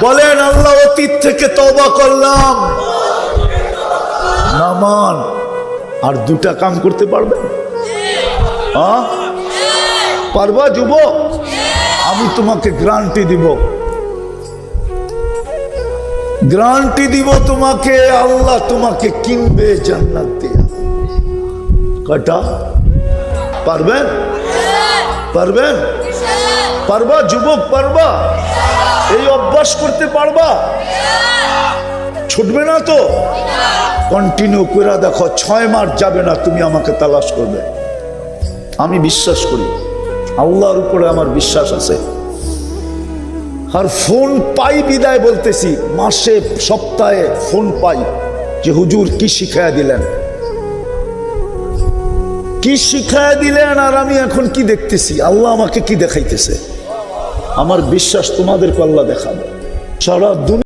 বলেন আল্লাহ অতীত থেকে তওবা করলাম। নামান আর দুটা কাম করতে পারবে? পারবা যুবক? আমি তোমাকে গ্যারান্টি দিব তোমাকে, আল্লাহ তোমাকে কিনবে জান্নাত দিয়ে। কয়টা পারবেন? পারবা যুবক? পারবা? এই অভ্যাস করতে পারবা? ছুটবে না তো? কন্টিনিউ করে দেখো, 6 মাস যাবে না তুমি আমাকে তালাশ করবে। আমি বিশ্বাস করি, আল্লাহর উপরে আমার বিশ্বাস আছে। আর ফোন পাই বিদায় বলতেছি, মাসে সপ্তাহে ফোন পাই যে হুজুর কি শিখায়া দিলেন, আর আমি এখন কি দেখতেছি, আল্লাহ আমাকে কি দেখাইতেছে। আমার বিশ্বাস তোমাদেরকে আল্লাহ দেখাবে। সারা দুনিয়া